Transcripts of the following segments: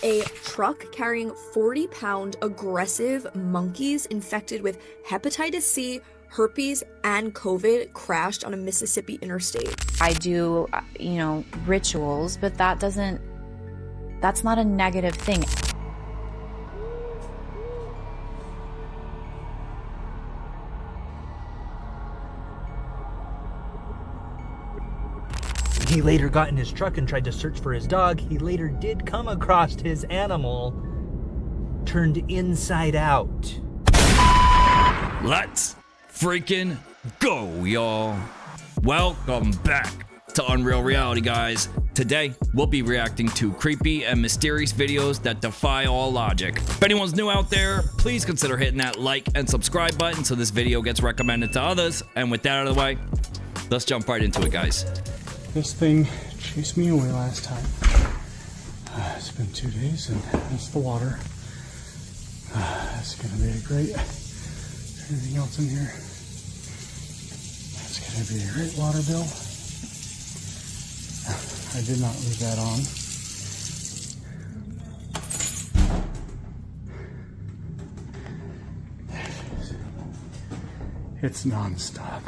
A truck carrying 40-pound aggressive monkeys infected with hepatitis C, herpes, and COVID crashed on a Mississippi interstate. I do, rituals, but that's not a negative thing. He later got in his truck and tried to search for his dog. He later did come across his animal turned inside out. Let's freaking go, y'all. Welcome back to Unreal Reality, guys. Today, we'll be reacting to creepy and mysterious videos that defy all logic. If anyone's new out there, please consider hitting that like and subscribe button so this video gets recommended to others. And with that out of the way, let's jump right into it, guys. This thing chased me away last time. It's been 2 days and that's the water. It's gonna be a great, anything else in here? It's gonna be a great water bill. I did not leave that on. There it is. It's non-stop.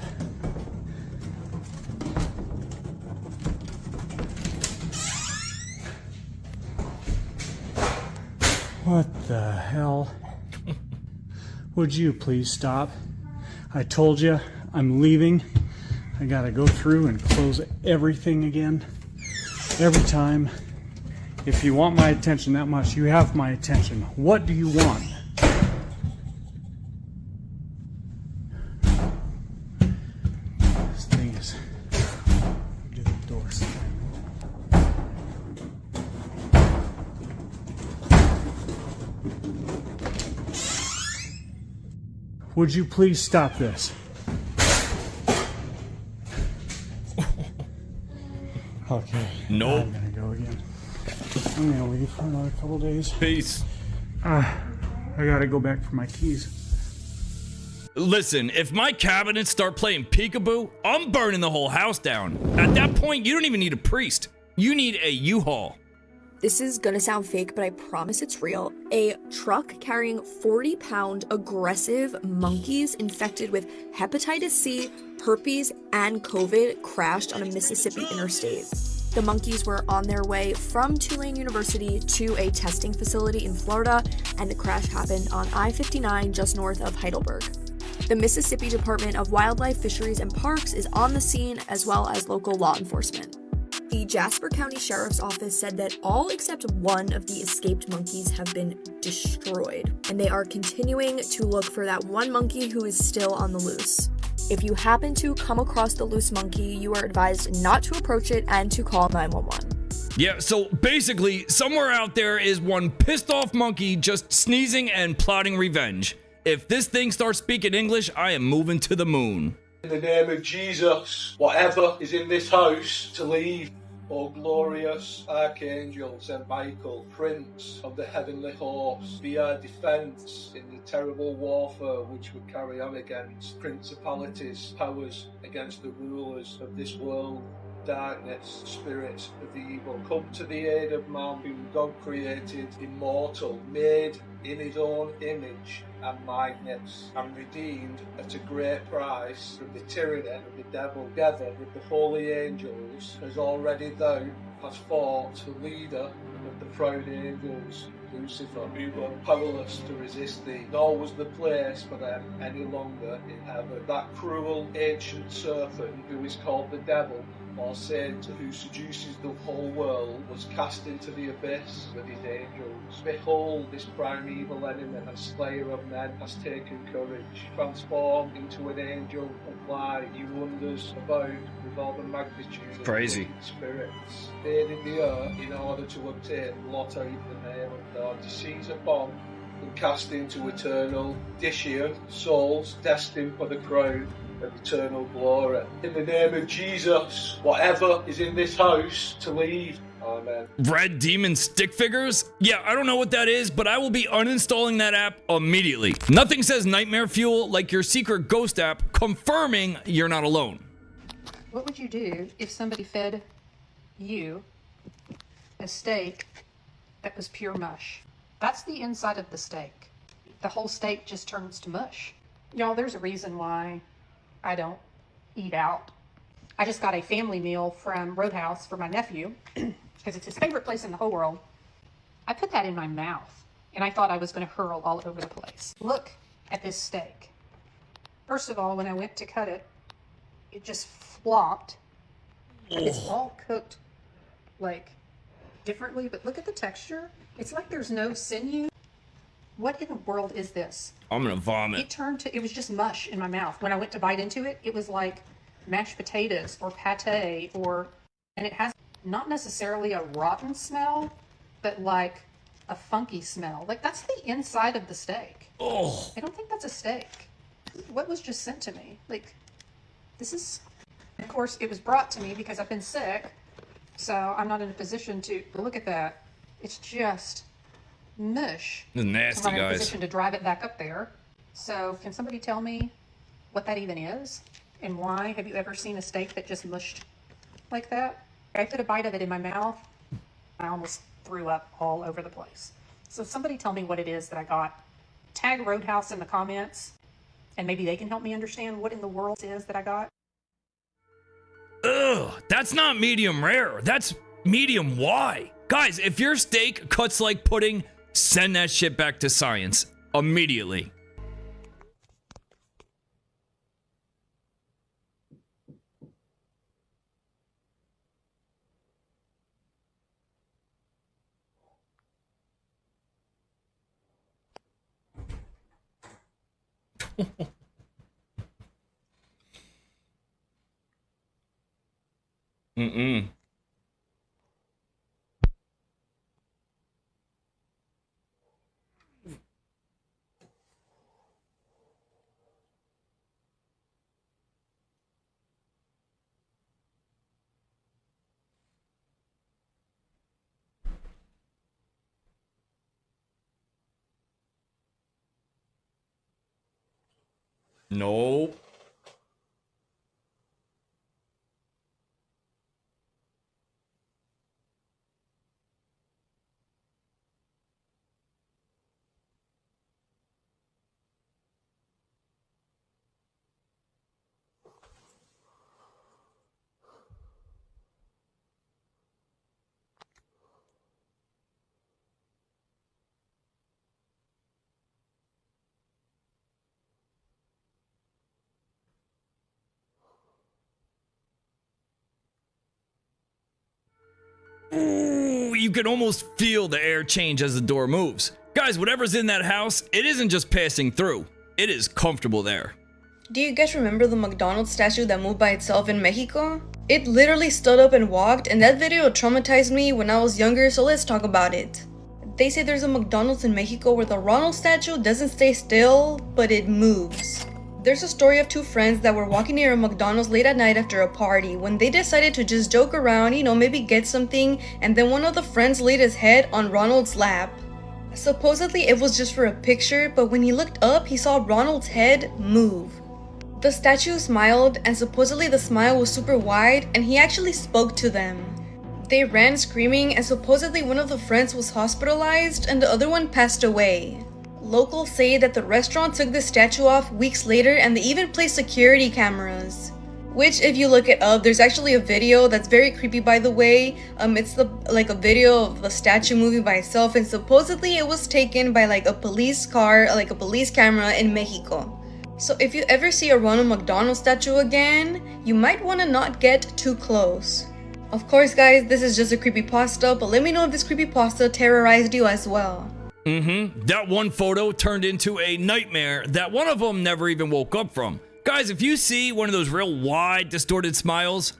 What the hell? Would you please stop? I told you I'm leaving. I gotta go through and close everything again. Every time. If you want my attention that much, you have my attention. What do you want? This thing is... Get the door slammed. Would you please stop this? Okay. Nope. I'm gonna go again. I'm gonna leave for another couple days. Peace. I gotta go back for my keys. Listen, if my cabinets start playing peekaboo, I'm burning the whole house down. At that point, you don't even need a priest. You need a U-Haul. This is gonna sound fake, but I promise it's real. A truck carrying 40-pound aggressive monkeys infected with hepatitis C, herpes, and COVID crashed on a Mississippi interstate. The monkeys were on their way from Tulane University to a testing facility in Florida, and the crash happened on I-59 just north of Heidelberg. The Mississippi Department of Wildlife, Fisheries, and Parks is on the scene, as well as local law enforcement. The Jasper County Sheriff's Office said that all except one of the escaped monkeys have been destroyed, and they are continuing to look for that one monkey who is still on the loose. If you happen to come across the loose monkey, you are advised not to approach it and to call 911. Yeah, so basically, somewhere out there is one pissed off monkey just sneezing and plotting revenge. If this thing starts speaking English, I am moving to the moon. In the name of Jesus, whatever is in this house, to leave. O glorious Archangel St. Michael, Prince of the Heavenly Horse, be our defence in the terrible warfare which we carry on against principalities, powers, against the rulers of this world, darkness, spirits of the evil. Come to the aid of man whom God created immortal, made in his own image and likeness, and redeemed at a great price from the tyranny of the devil, together with the holy angels, as already thou hast fought the leader of the proud angels, Lucifer, who were powerless to resist thee, nor was the place for them any longer in heaven. That cruel ancient serpent, who is called the devil, or Satan, who seduces the whole world, was cast into the abyss with his angels. Behold, this primeval enemy and slayer of men has taken courage, transformed into an angel of light. He wanders about with all the magnitude Crazy. of spirits, invading the earth in order to obtain blot out the name of God, to seize upon and cast into eternal Dishian souls destined for the crown of eternal glory. In the name of Jesus, whatever is in this house, to leave. Amen. Red demon stick figures? Yeah, I don't know what that is, but I will be uninstalling that app immediately. Nothing says nightmare fuel like your secret ghost app confirming you're not alone. What would you do if somebody fed you a steak that was pure mush. That's the inside of the steak. The whole steak just turns to mush. Y'all, there's a reason why I don't eat out. I just got a family meal from Roadhouse for my nephew because it's his favorite place in the whole world. I put that in my mouth and I thought I was going to hurl all over the place. Look at this steak. First of all, when I went to cut it, it just flopped. It's all cooked like differently, but look at the texture. It's like there's no sinew. What in the world is this? I'm gonna vomit. It was just mush in my mouth. When I went to bite into it, it was like mashed potatoes or pate and it has not necessarily a rotten smell, but like a funky smell. Like that's the inside of the steak. Oh. I don't think that's a steak. What was just sent to me? Like, this is, of course, it was brought to me because I've been sick, so I'm not in a position to look at that. It's just mush. This is nasty, I'm not in a guys. position to drive it back up there. So can somebody tell me what that even is and why? Have you ever seen a steak that just mushed like that? I put a bite of it in my mouth. I almost threw up all over the place. So somebody tell me what it is that I got. Tag Roadhouse in the comments and maybe they can help me understand what in the world it is that I got. Ugh, that's not medium rare. That's medium Y. Guys, if your steak cuts like pudding, send that shit back to science immediately. Mm-mm. Nope. Ooh, you can almost feel the air change as the door moves. Guys, whatever's in that house, it isn't just passing through. It is comfortable there. Do you guys remember the McDonald statue that moved by itself in Mexico? It literally stood up and walked, and that video traumatized me when I was younger, so let's talk about it. They say there's a McDonald's in Mexico where the Ronald statue doesn't stay still, but it moves. There's a story of two friends that were walking near a McDonald's late at night after a party when they decided to just joke around, maybe get something, and then one of the friends laid his head on Ronald's lap. Supposedly it was just for a picture, but when he looked up, he saw Ronald's head move. The statue smiled, and supposedly the smile was super wide, and he actually spoke to them. They ran screaming, and supposedly one of the friends was hospitalized and the other one passed away. Locals say that the restaurant took the statue off weeks later, and they even placed security cameras. Which, if you look it up, there's actually a video that's very creepy, by the way. It's a video of the statue moving by itself, and supposedly it was taken by a police car, a police camera in Mexico. So if you ever see a Ronald McDonald statue again, you might want to not get too close. Of course, guys, this is just a creepypasta, but let me know if this creepypasta terrorized you as well. That one photo turned into a nightmare that one of them never even woke up from. Guys, if you see one of those real wide, distorted smiles,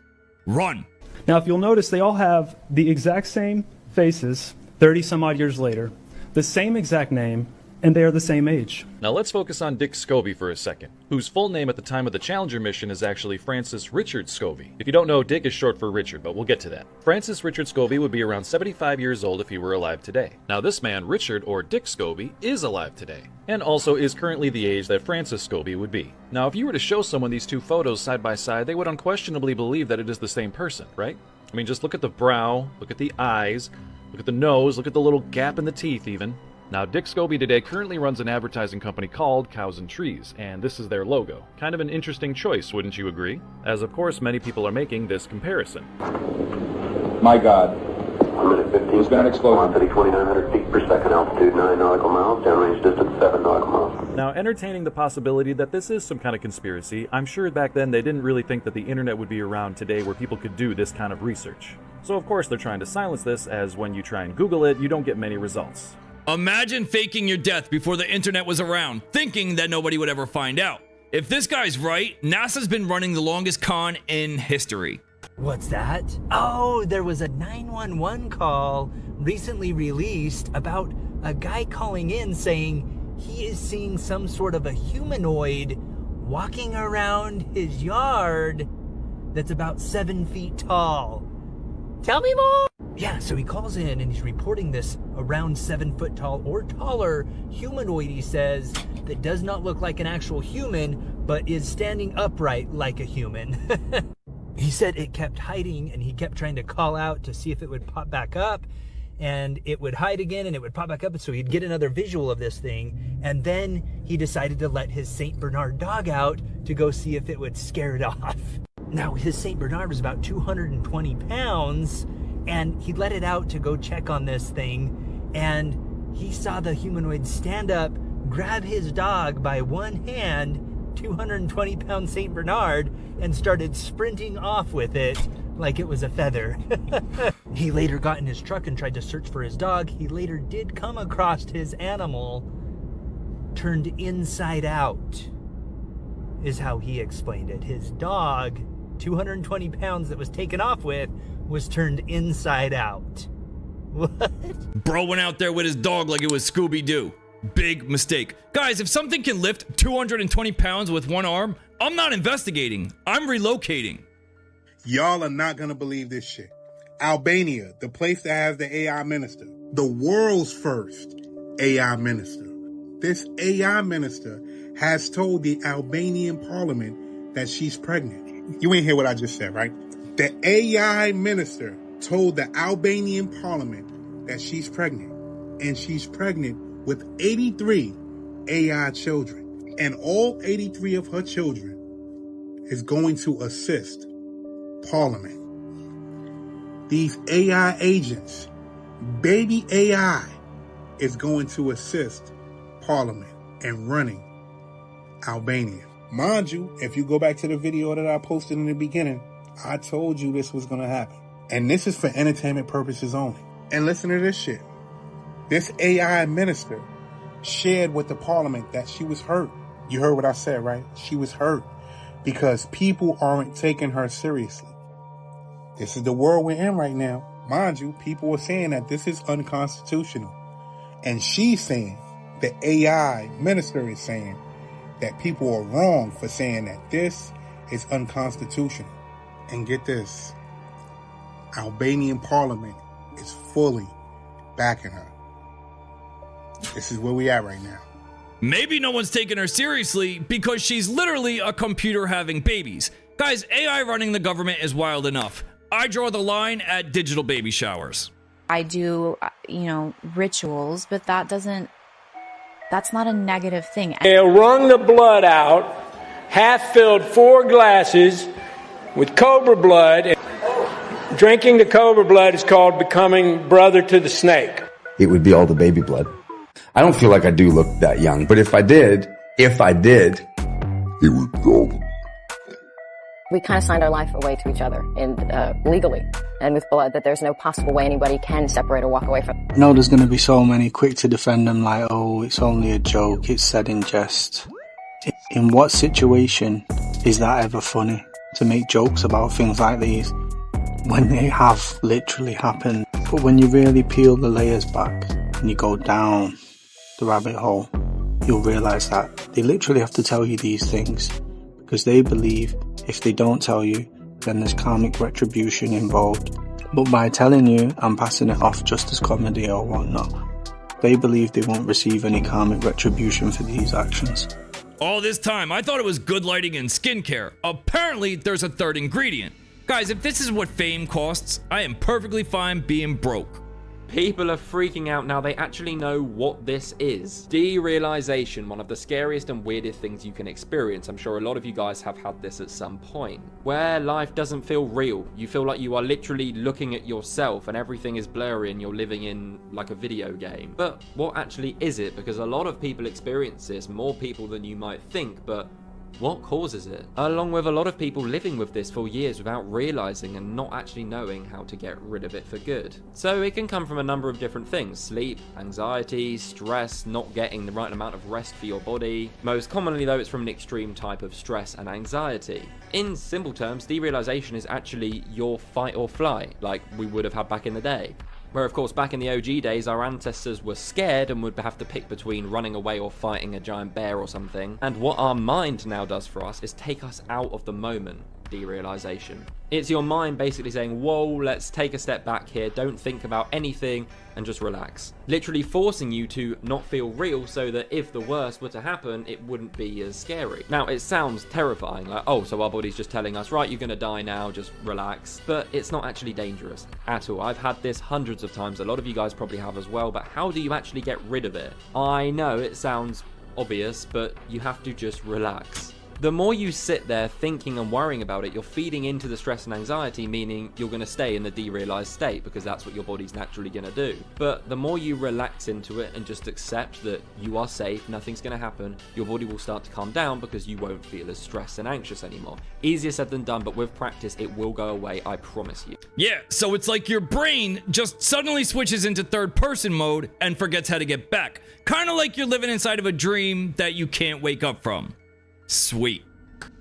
run. Now, if you'll notice, they all have the exact same faces 30 some odd years later, the same exact name, and they are the same age. Now let's focus on Dick Scobie for a second, whose full name at the time of the Challenger mission is actually Francis Richard Scobie. If you don't know, Dick is short for Richard, but we'll get to that. Francis Richard Scobie would be around 75 years old if he were alive today. Now this man, Richard or Dick Scobie, is alive today, and also is currently the age that Francis Scobie would be. Now if you were to show someone these two photos side by side, they would unquestionably believe that it is the same person, right? I mean, just look at the brow, look at the eyes, Look at the nose, look at the little gap in the teeth even. Now, Dick Scobie today currently runs an advertising company called Cows and Trees, and this is their logo. Kind of an interesting choice, wouldn't you agree? As of course many people are making this comparison. My God. 1 minute 15 There's been an explosion. Velocity 2,900 feet per second, altitude 9 nautical miles, downrange distance 7 nautical miles. Now, entertaining the possibility that this is some kind of conspiracy, I'm sure back then they didn't really think that the internet would be around today where people could do this kind of research. So of course they're trying to silence this, as when you try and Google it, you don't get many results. Imagine faking your death before the internet was around, thinking that nobody would ever find out. If this guy's right, NASA's been running the longest con in history. What's that? Oh, there was a 911 call recently released about a guy calling in saying he is seeing some sort of a humanoid walking around his yard that's about 7 feet tall. Tell me more! Yeah, so he calls in and he's reporting this around 7 foot tall or taller humanoid, he says, that does not look like an actual human, but is standing upright like a human. He said it kept hiding and he kept trying to call out to see if it would pop back up, and it would hide again and it would pop back up, and so he'd get another visual of this thing, and then he decided to let his St. Bernard dog out to go see if it would scare it off. Now, his St. Bernard was about 220 pounds, and he let it out to go check on this thing, and he saw the humanoid stand up, grab his dog by one hand, 220-pound St. Bernard, and started sprinting off with it like it was a feather. He later got in his truck and tried to search for his dog. He later did come across his animal turned inside out, is how he explained it. His dog, 220 pounds that was taken off with, was turned inside out. What? Bro went out there with his dog like it was Scooby-Doo. Big mistake. Guys, if something can lift 220 pounds with one arm, I'm not investigating. I'm relocating. Y'all are not gonna believe this shit. Albania, the place that has the AI minister, the world's first AI minister. This AI minister has told the Albanian parliament that she's pregnant. You ain't hear what I just said, right? The AI minister told the Albanian parliament that she's pregnant, and she's pregnant with 83 AI children, and all 83 of her children is going to assist Parliament. These AI agents, baby AI, is going to assist Parliament and running Albania. Mind you, if you go back to the video that I posted in the beginning, I told you this was going to happen. And this is for entertainment purposes only. And listen to this shit. This AI minister shared with the parliament that she was hurt. You heard what I said, right? She was hurt because people aren't taking her seriously. This is the world we're in right now. Mind you, people are saying that this is unconstitutional. And she's saying, the AI minister is saying, that people are wrong for saying that this is unconstitutional. And get this, Albanian parliament is fully backing her. This is where we at right now. Maybe no one's taking her seriously because she's literally a computer having babies. Guys, AI running the government is wild enough. I draw the line at digital baby showers. I do, rituals, but that's not a negative thing. They wrung the blood out, half filled 4 glasses with cobra blood. Drinking the cobra blood is called becoming brother to the snake. It would be all the baby blood. I don't feel like I do look that young, but if I did, it would be all the... We kind of signed our life away to each other, and legally, and with blood, that there's no possible way anybody can separate or walk away from. No, there's going to be so many quick to defend them, like, oh, it's only a joke, it's said in jest. In what situation is that ever funny, to make jokes about things like these, when they have literally happened? But when you really peel the layers back, and you go down the rabbit hole, you'll realise that they literally have to tell you these things, because they believe if they don't tell you, then there's karmic retribution involved. But by telling you and passing it off just as comedy or whatnot, they believe they won't receive any karmic retribution for these actions. All this time, I thought it was good lighting and skincare. Apparently, there's a third ingredient. Guys, if this is what fame costs, I am perfectly fine being broke. People are freaking out now. They actually know what this is. Derealization, one of the scariest and weirdest things you can experience. I'm sure a lot of you guys have had this at some point. Where life doesn't feel real. You feel like you are literally looking at yourself and everything is blurry and you're living in like a video game. But what actually is it? Because a lot of people experience this, more people than you might think, but what causes it? Along with a lot of people living with this for years without realizing and not actually knowing how to get rid of it for good. So it can come from a number of different things: sleep, anxiety, stress, not getting the right amount of rest for your body. Most commonly though, it's from an extreme type of stress and anxiety. In simple terms, derealization is actually your fight or flight, like we would have had back in the day. Where of course back in the OG days our ancestors were scared and would have to pick between running away or fighting a giant bear or something. And what our mind now does for us is take us out of the moment. Derealization. It's your mind basically saying, whoa, let's take a step back here, don't think about anything and just relax. Literally forcing you to not feel real so that if the worst were to happen, it wouldn't be as scary. Now, it sounds terrifying, like, oh, so our body's just telling us, right, you're gonna die now, just relax. But it's not actually dangerous at all. I've had this hundreds of times, a lot of you guys probably have as well, but how do you actually get rid of it? I know it sounds obvious, but you have to just relax. The more you sit there thinking and worrying about it, you're feeding into the stress and anxiety, meaning you're going to stay in the derealized state because that's what your body's naturally going to do. But the more you relax into it and just accept that you are safe, nothing's going to happen, your body will start to calm down because you won't feel as stressed and anxious anymore. Easier said than done, but with practice, it will go away, I promise you. Yeah, so it's like your brain just suddenly switches into third person mode and forgets how to get back. Kind of like you're living inside of a dream that you can't wake up from. Sweet.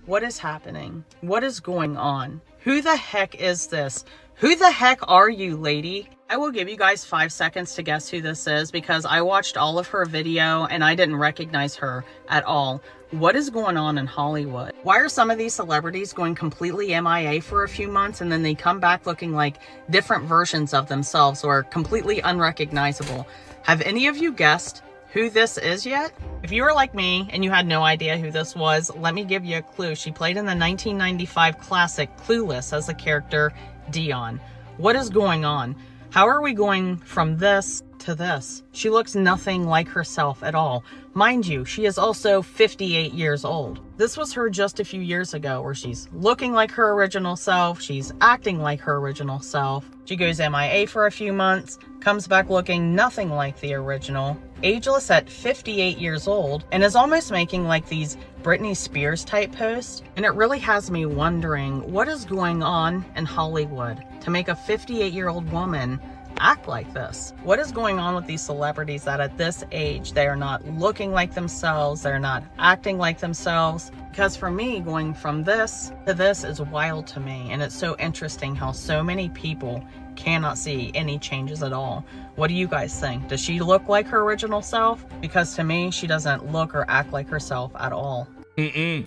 What is happening? What is going on? Who the heck is this? Who the heck are you, lady? I will give you guys 5 seconds to guess who this is because I watched all of her video and I didn't recognize her at all. What is going on in Hollywood? Why are some of these celebrities going completely MIA for a few months and then they come back looking like different versions of themselves or completely unrecognizable? Have any of you guessed who this is yet? If you were like me and you had no idea who this was, let me give you a clue. She played in the 1995 classic Clueless as the character Dion. What is going on? How are we going from this to this? She looks nothing like herself at all. Mind you, she is also 58 years old. This was her just a few years ago where she's looking like her original self, she's acting like her original self. She goes MIA for a few months, comes back looking nothing like the original, ageless at 58 years old, and is almost making like these Britney Spears type posts. And it really has me wondering what is going on in Hollywood to make a 58-year-old woman act like this. What is going on with these celebrities that at this age they are not looking like themselves, they're not acting like themselves? Because for me, going from this to this is wild to me, and it's so interesting how so many people cannot see any changes at all. What do you guys think? Does she look like her original self? Because to me, she doesn't look or act like herself at all.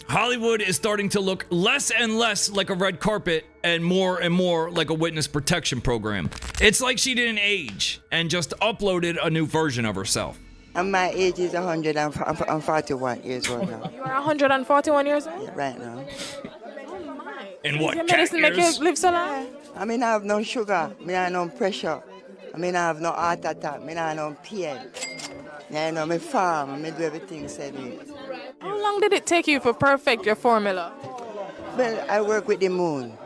Hollywood is starting to look less and less like a red carpet and more like a witness protection program. It's like she didn't age and just uploaded a new version of herself. And my age is 141 years old now. You are 141 years old? Yeah, right now. And what, your medicine make you live so long? I mean, I have no sugar. I have no pressure. I mean, I have no heart attack. I have no pain. I know my farm. I do everything said me. How long did it take you to perfect your formula? Well, I work with the moon.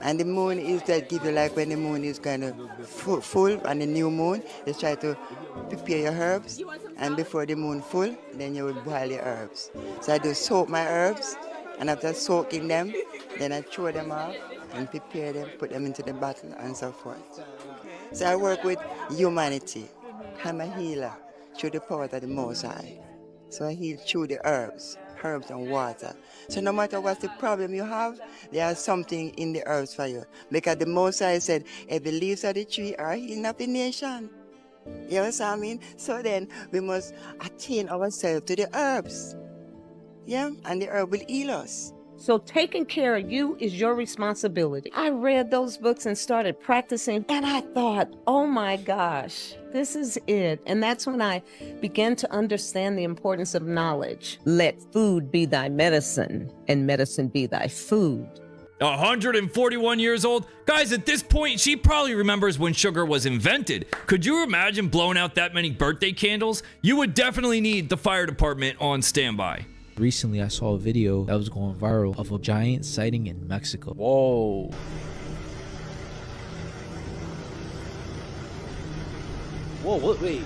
And the moon is that give you like when the moon is kind of full and the new moon, they try to prepare your herbs. And before the moon full, then you will boil your herbs. So I do soak my herbs, and after soaking them, then I throw them off and prepare them, put them into the bottle and so forth. So I work with humanity. I'm a healer through the power of the Most High. So I heal through the herbs and water. So no matter what the problem you have, there's something in the herbs for you. Because the Most High said, every leaves of the tree are healing of the nation. You know what I mean? So then we must attain ourselves to the herbs. Yeah, and the herb will heal us. So taking care of you is your responsibility. I read those books and started practicing, and I thought, oh my gosh, this is it. And that's when I began to understand the importance of knowledge. Let food be thy medicine, and medicine be thy food. 141 years old? Guys, at this point, she probably remembers when sugar was invented. Could you imagine blowing out that many birthday candles? You would definitely need the fire department on standby. Recently, I saw a video that was going viral of a giant sighting in Mexico. Whoa. Whoa, what? Wait.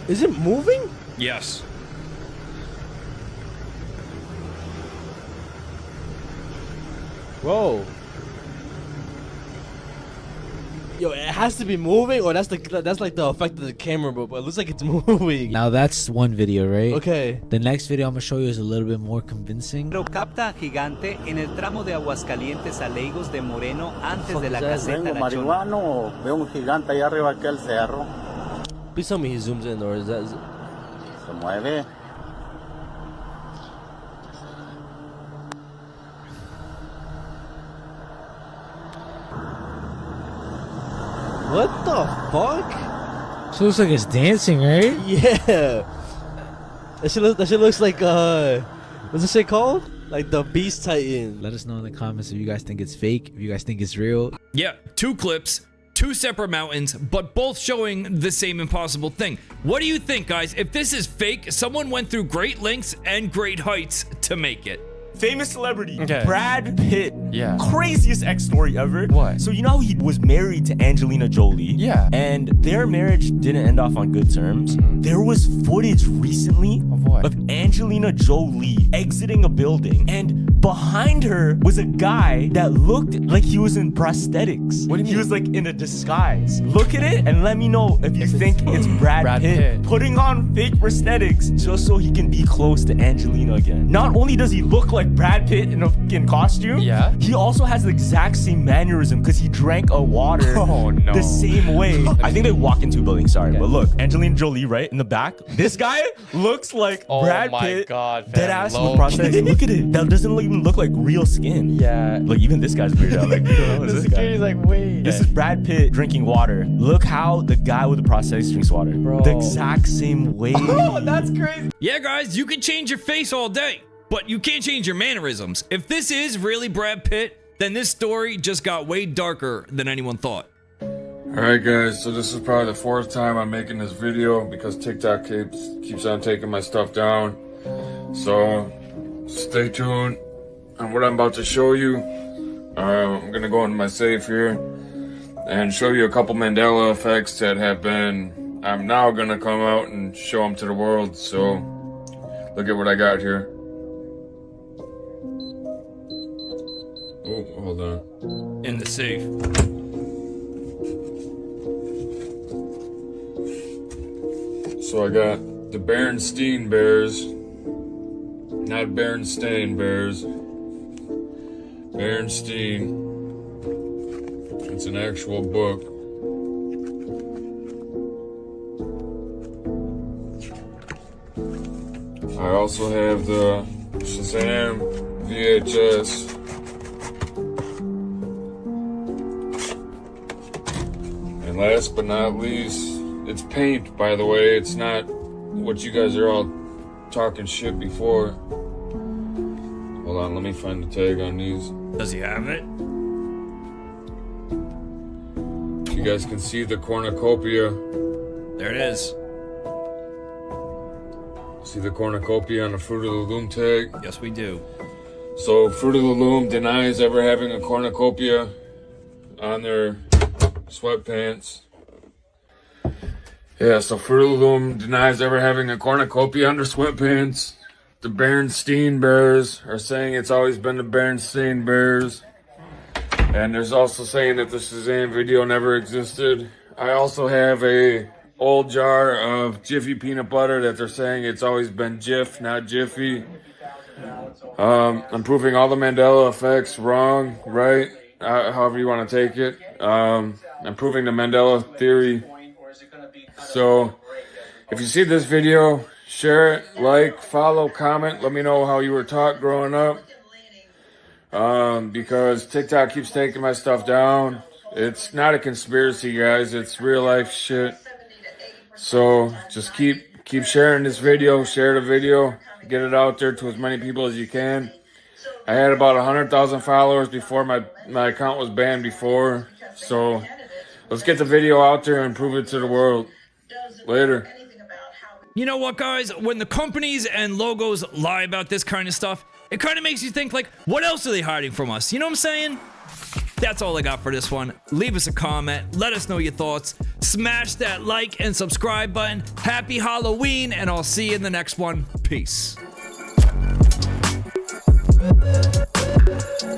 Is it moving? Yes. Whoa. Yo, it has to be moving, or that's like the effect of the camera, but it looks like it's moving. Now that's one video, right? Okay. The next video I'm gonna show you is a little bit more convincing. Capta gigante en el tramo de Aguascalientes a Legos de Moreno antes de la caseta La Chona. marihuano o veo un gigante allá arriba aquel cerro. Please tell me he zooms in, or is that... Se mueve. What the fuck? So it looks like it's dancing, right? Yeah. That shit looks like what's this shit called? Like the Beast Titan. Let us know in the comments if you guys think it's fake, if you guys think it's real. Yeah, 2 clips, 2 separate mountains, but both showing the same impossible thing. What do you think, guys? If this is fake, someone went through great lengths and great heights to make it. Famous celebrity, Okay. Brad Pitt. Yeah. Craziest ex story ever. What? So you know how he was married to Angelina Jolie? Yeah. And their marriage didn't end off on good terms. There was footage recently Of what? of Angelina Jolie exiting a building, and behind her was a guy that looked like he was in prosthetics. What do you mean? He was like in a disguise. Look at it and let me know if you think it's Brad Pitt putting on fake prosthetics just so he can be close to Angelina again. Not only does he look like Brad Pitt in a fucking costume, Yeah. he also has the exact same mannerism because he drank a water Oh, no. the same way. I think they walk into a building, sorry. But look, Angelina Jolie, right, in the back. This guy looks like Oh Brad my Pitt. God, fam, Dead ass with low prosthetics. key. Look at it. That doesn't even look like real skin. Yeah. Like, even this guy's weird out. Like, what is this guy? Security's like, wait. This is Brad Pitt drinking water. Look how the guy with the prosthetics drinks water. Bro. The exact same way. Oh, that's crazy. Yeah, guys, you can change your face all day, but you can't change your mannerisms. If this is really Brad Pitt, then this story just got way darker than anyone thought. Alright guys, so this is probably the 4th time I'm making this video because TikTok keeps on taking my stuff down. So stay tuned on what I'm about to show you. I'm gonna go into my safe here and show you a couple Mandela effects that have been, I'm now gonna come out and show them to the world. So look at what I got here. Oh, hold on. In the safe. So I got the Berenstain Bears, not Berenstain Bears. Berenstain. It's an actual book. I also have the Shazam VHS. And last but not least, it's paint, by the way. It's not what you guys are all talking shit before. Hold on, let me find the tag on these. Does he have it? You guys can see the cornucopia. There it is. See the cornucopia on the Fruit of the Loom tag? Yes, we do. So Fruit of the Loom denies ever having a cornucopia on their sweatpants. Yeah, so Fruit of the Loom denies ever having a cornucopia on their sweatpants. The Berenstain Bears are saying it's always been the Berenstain Bears. And there's also saying that the Shazam video never existed. I also have a old jar of Jiffy peanut butter that they're saying it's always been Jif, not Jiffy. I'm proving all the Mandela effects wrong, right? However you want to take it. I'm proving the Mandela theory. So, if you see this video, share it, like, follow, comment. Let me know how you were taught growing up. Because TikTok keeps taking my stuff down. It's not a conspiracy, guys. It's real life shit. So just keep sharing this video, share the video, get it out there to as many people as you can. I had about 100,000 followers before my account was banned before. So let's get the video out there and prove it to the world. Later. You know what, guys? When the companies and logos lie about this kind of stuff, it kind of makes you think, like, what else are they hiding from us? You know what I'm saying? That's all I got for this one. Leave us a comment. Let us know your thoughts. Smash that like and subscribe button. Happy Halloween, and I'll see you in the next one. Peace.